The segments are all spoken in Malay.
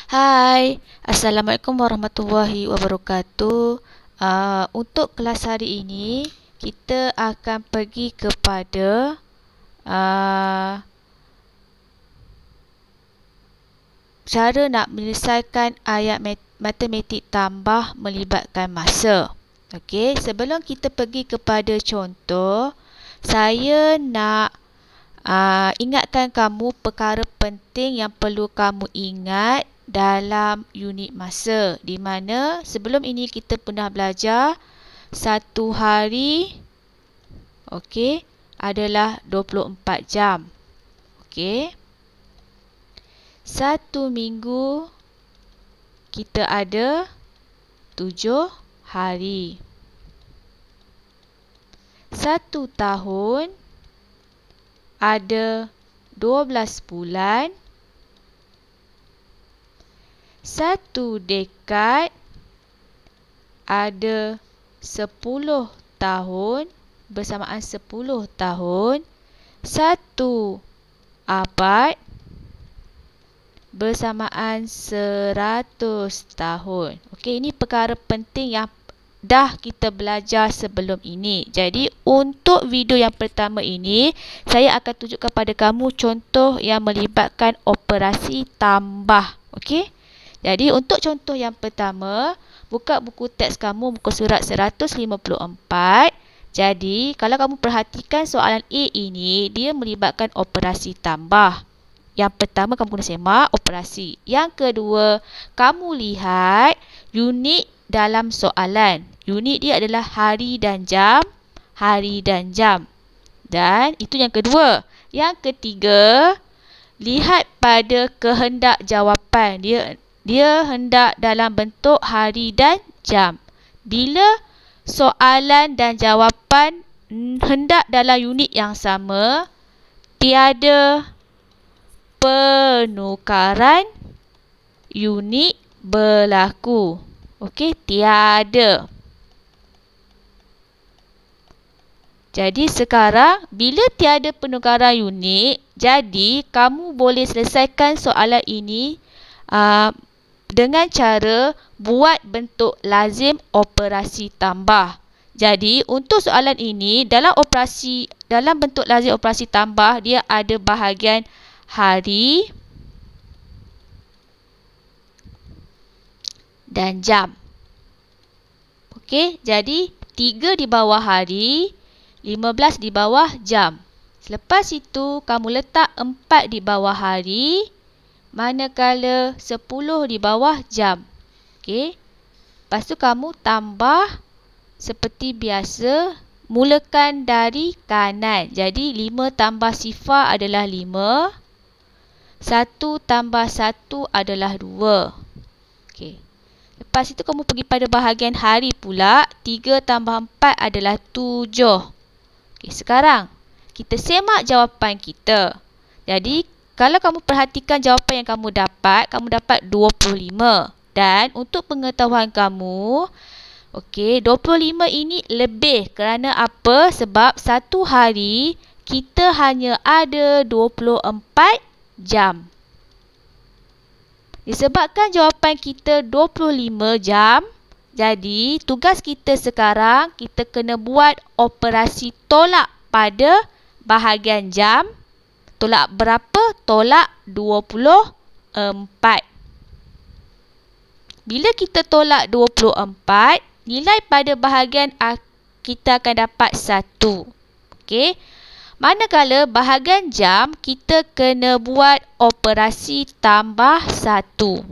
Hai, Assalamualaikum warahmatullahi wabarakatuh. Untuk kelas hari ini, kita akan pergi kepada cara nak menyelesaikan ayat matematik tambah melibatkan masa. Okey, sebelum kita pergi kepada contoh, saya nak ingatkan kamu perkara penting yang perlu kamu ingat dalam unit masa, di mana sebelum ini kita pernah belajar satu hari adalah 24 jam. Satu minggu kita ada 7 hari. Satu tahun ada 12 bulan. Satu dekad ada 10 tahun, bersamaan 10 tahun. Satu abad bersamaan 100 tahun. Okey, ini perkara penting yang dah kita belajar sebelum ini. Jadi untuk video yang pertama ini, saya akan tunjukkan kepada kamu contoh yang melibatkan operasi tambah. Okey. Jadi untuk contoh yang pertama, buka buku teks kamu, muka surat 154. Jadi kalau kamu perhatikan soalan A ini, dia melibatkan operasi tambah. Yang pertama kamu kena semak operasi. Yang kedua, kamu lihat unit dalam soalan. Unit dia adalah hari dan jam, hari dan jam. Dan itu yang kedua. Yang ketiga, lihat pada kehendak jawapan. Dia hendak dalam bentuk hari dan jam. Bila soalan dan jawapan hendak dalam unit yang sama, tiada penukaran unit berlaku. Okey, tiada. Jadi sekarang bila tiada penukaran unit, jadi kamu boleh selesaikan soalan ini dengan cara buat bentuk lazim operasi tambah. Jadi untuk soalan ini dalam bentuk lazim operasi tambah, dia ada bahagian hari dan jam. Okey, jadi 3 di bawah hari, 15 di bawah jam. Selepas itu kamu letak 4 di bawah hari, manakala 10 di bawah jam. Okey. Lepas tu kamu tambah seperti biasa, mulakan dari kanan. Jadi 5 tambah sifar adalah 5. 1 tambah 1 adalah 2. Okey. Lepas itu kamu pergi pada bahagian hari pula. 3 tambah 4 adalah 7. Okey, sekarang kita semak jawapan kita. Jadi kalau kamu perhatikan jawapan yang kamu dapat 25. Dan untuk pengetahuan kamu, okey, 25 ini lebih kerana apa? Sebab satu hari kita hanya ada 24 jam. Disebabkan jawapan kita 25 jam, jadi tugas kita sekarang, kita kena buat operasi tolak pada bahagian jam. Tolak berapa? Tolak 24. Bila kita tolak 24, nilai pada bahagian A kita akan dapat 1. Okey. Manakala bahagian jam, kita kena buat operasi tambah 1.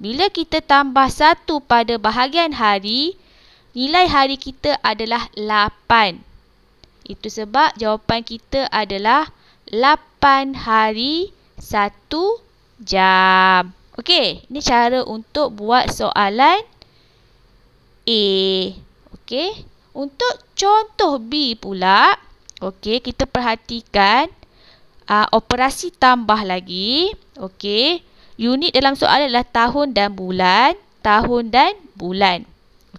Bila kita tambah 1 pada bahagian hari, nilai hari kita adalah 8. Itu sebab jawapan kita adalah 8 hari 1 jam. Okey, ini cara untuk buat soalan A. Okey, untuk contoh B pula, okey, kita perhatikan operasi tambah lagi. Okey, unit dalam soalan adalah tahun dan bulan, tahun dan bulan.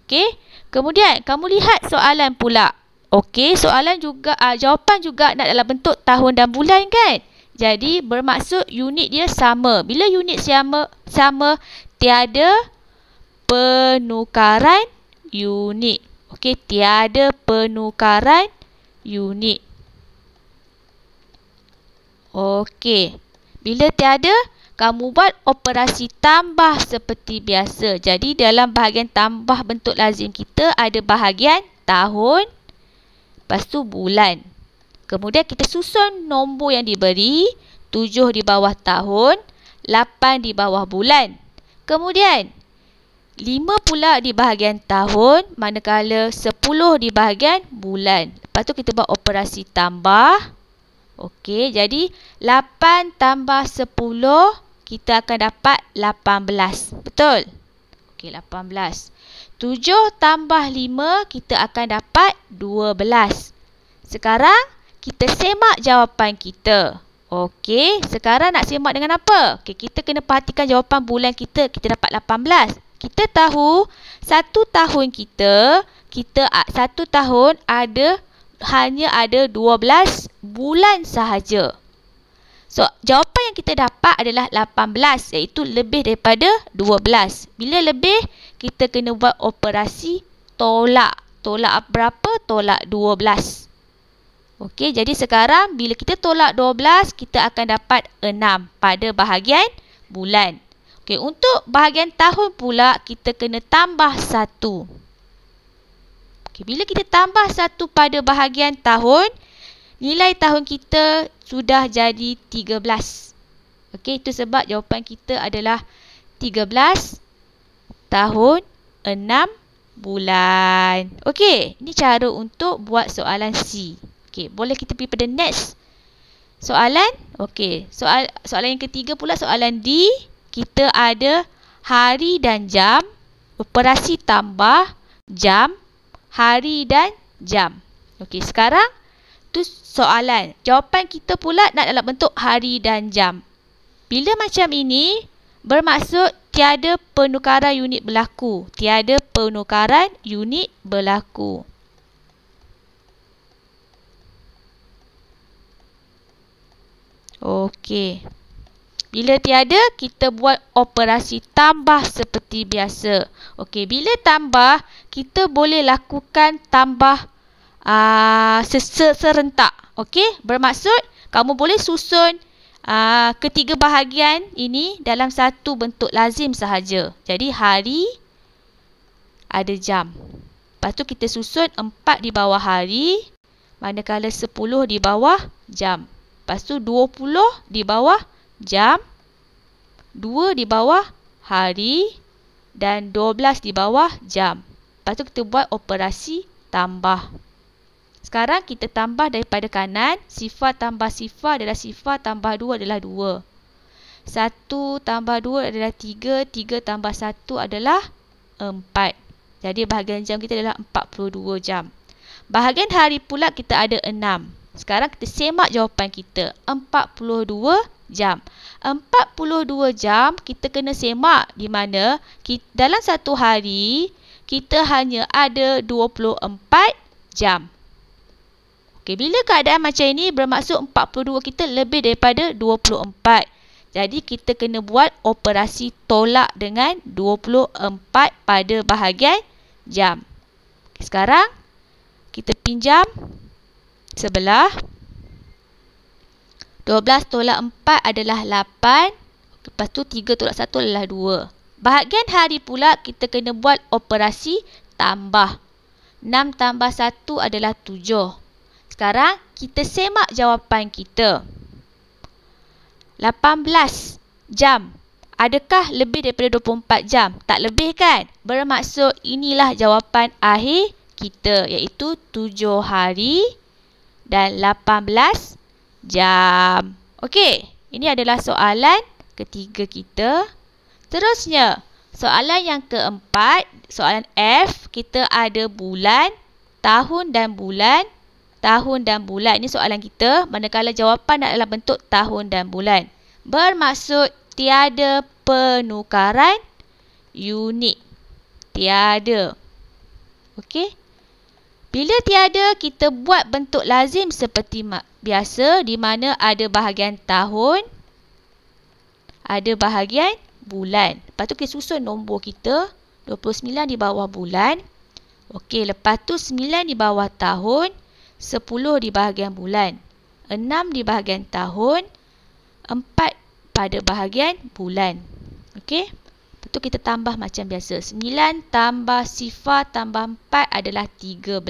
Okey, kemudian kamu lihat soalan pula. Okey, soalan juga, jawapan juga nak dalam bentuk tahun dan bulan kan? Jadi bermaksud unit dia sama. Bila unit sama, tiada penukaran unit. Okey, tiada penukaran unit. Okey. Bila tiada, kamu buat operasi tambah seperti biasa. Jadi dalam bahagian tambah bentuk lazim kita ada bahagian tahun, lepas tu bulan. Kemudian kita susun nombor yang diberi, 7 di bawah tahun, 8 di bawah bulan. Kemudian 5 pula di bahagian tahun, manakala 10 di bahagian bulan. Lepas tu kita buat operasi tambah. Okey, jadi 8 tambah 10, kita akan dapat 18. Betul? Okey, 18. 7 tambah 5, kita akan dapat 12. Sekarang, kita semak jawapan kita. Okey, sekarang nak semak dengan apa? Okey, kita kena perhatikan jawapan bulan kita. Kita dapat 18. Kita tahu, satu tahun satu tahun hanya ada 12 bulan sahaja. So, jawapan yang kita dapat adalah 18, iaitu lebih daripada 12. Bila lebih, kita kena buat operasi tolak. Tolak berapa? Tolak 12. Okey, jadi sekarang bila kita tolak 12, kita akan dapat 6 pada bahagian bulan. Okey, untuk bahagian tahun pula, kita kena tambah 1. Okay, bila kita tambah 1 pada bahagian tahun, nilai tahun kita sudah jadi 13. Okey, itu sebab jawapan kita adalah 13 tahun 6 bulan. Okey, ini cara untuk buat soalan C. Okey, boleh kita pergi pada next soalan. Okey, soalan yang ketiga pula, soalan D. Kita ada hari dan jam, operasi tambah jam, hari dan jam. Okey, sekarang tu soalan. Jawapan kita pula nak dalam bentuk hari dan jam. Bila macam ini, bermaksud tiada penukaran unit berlaku. Tiada penukaran unit berlaku. Okey. Bila tiada, kita buat operasi tambah seperti biasa. Okey, bila tambah, kita boleh lakukan tambah serentak. Okey, bermaksud kamu boleh susun ketiga bahagian ini dalam satu bentuk lazim sahaja. Jadi hari ada jam. Lepas tu kita susun 4 di bawah hari, manakala 10 di bawah jam. Lepas tu 20 di bawah jam, 2 di bawah hari dan 12 di bawah jam. Lepas tu kita buat operasi tambah. Sekarang kita tambah daripada kanan. Sifar tambah sifar adalah sifar, tambah 2 adalah 2. 1 tambah 2 adalah 3. 3 tambah 1 adalah 4. Jadi bahagian jam kita adalah 42 jam. Bahagian hari pula kita ada 6. Sekarang kita semak jawapan kita. 42 jam. 42 jam kita kena semak di mana dalam satu hari kita hanya ada 24 jam. Okey, bila keadaan macam ini bermaksud 42 kita lebih daripada 24. Jadi kita kena buat operasi tolak dengan 24 pada bahagian jam. Okey, sekarang kita pinjam sebelah. 12 tolak 4 adalah 8. Lepas tu 3 tolak 1 adalah 2. Bahagian hari pula kita kena buat operasi tambah. 6 tambah 1 adalah 7. Sekarang kita semak jawapan kita. 18 jam. Adakah lebih daripada 24 jam? Tak lebih kan? Bermaksud inilah jawapan akhir kita, iaitu 7 hari dan 18 jam. Okey, ini adalah soalan ketiga kita. Terusnya, soalan yang keempat, soalan F, kita ada bulan, tahun dan bulan, tahun dan bulan. Ini soalan kita, manakala jawapan adalah bentuk tahun dan bulan. Bermaksud tiada penukaran unit. Tiada. Okey. Bila tiada, kita buat bentuk lazim seperti biasa di mana ada bahagian tahun, ada bahagian bulan. Lepas tu kita susun nombor kita. 29 di bawah bulan. Okey, lepas tu 9 di bawah tahun, 10 di bahagian bulan, 6 di bahagian tahun, 4 pada bahagian bulan. Okey. Lepas tu kita tambah macam biasa. 9 tambah sifar tambah 4 adalah 13.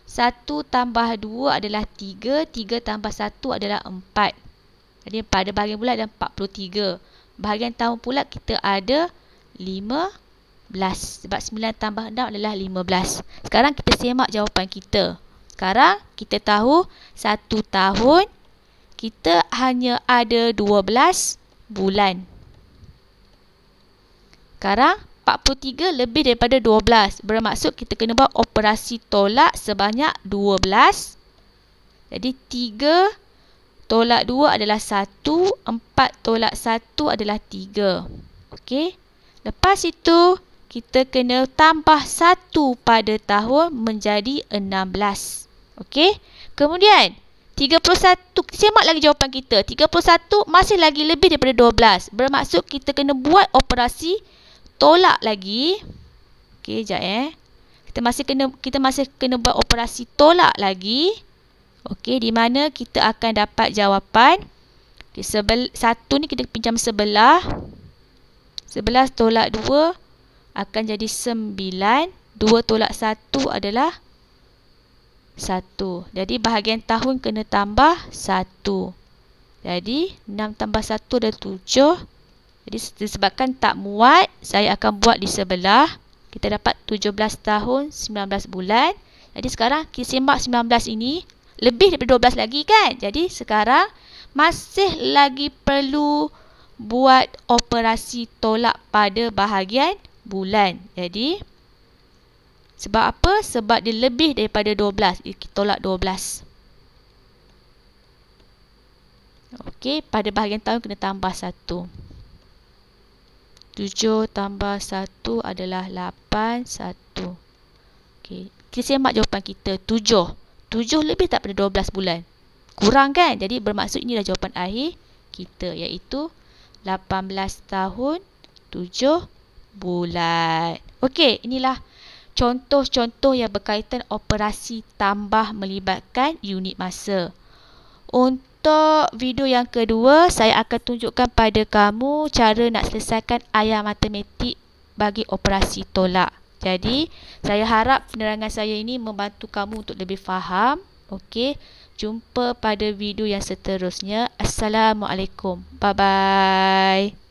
1 tambah 2 adalah 3. 3 tambah 1 adalah 4. Jadi pada bahagian bulan ada 43. Bahagian tahun pula kita ada 15. Sebab 9 tambah 6 adalah 15. Sekarang kita semak jawapan kita. Sekarang kita tahu 1 tahun kita hanya ada 12 bulan. Sekarang 43 lebih daripada 12. Bermaksud kita kena buat operasi tolak sebanyak 12. Jadi 3 tolak 2 adalah 1. 4 tolak 1 adalah 3. Okey. Lepas itu kita kena tambah 1 pada tahun menjadi 16. Okey. Kemudian 31. Semak lagi jawapan kita. 31 masih lagi lebih daripada 12. Bermaksud kita kena buat operasi tolak lagi. Okey, sekejap Kita masih kena buat operasi tolak lagi. Okey, di mana kita akan dapat jawapan. Okay, 1 ni kita pinjam sebelah. 11 tolak 2 akan jadi 9. 2 tolak 1 adalah 1. Jadi bahagian tahun kena tambah 1. Jadi 6 tambah 1 adalah 7. Jadi disebabkan tak muat, saya akan buat di sebelah. Kita dapat 17 tahun, 19 bulan. Jadi sekarang kita semak 19 ini. Lebih daripada 12 lagi kan? Jadi sekarang masih lagi perlu buat operasi tolak pada bahagian bulan. Jadi sebab apa? Sebab dia lebih daripada 12. Kita tolak 12. Okey, pada bahagian tahun kena tambah 1. 7 tambah 1 adalah 8. 1. Okey, kita semak jawapan kita. 7. 7 lebih tak pada 12 bulan? Kurang kan? Jadi bermaksud inilah jawapan akhir kita, iaitu 18 tahun 7 bulan. Okey, inilah contoh-contoh yang berkaitan operasi tambah melibatkan unit masa. Untuk video yang kedua, saya akan tunjukkan pada kamu cara nak selesaikan ayat matematik bagi operasi tolak. Jadi, saya harap penerangan saya ini membantu kamu untuk lebih faham. Okey, jumpa pada video yang seterusnya. Assalamualaikum. Bye-bye.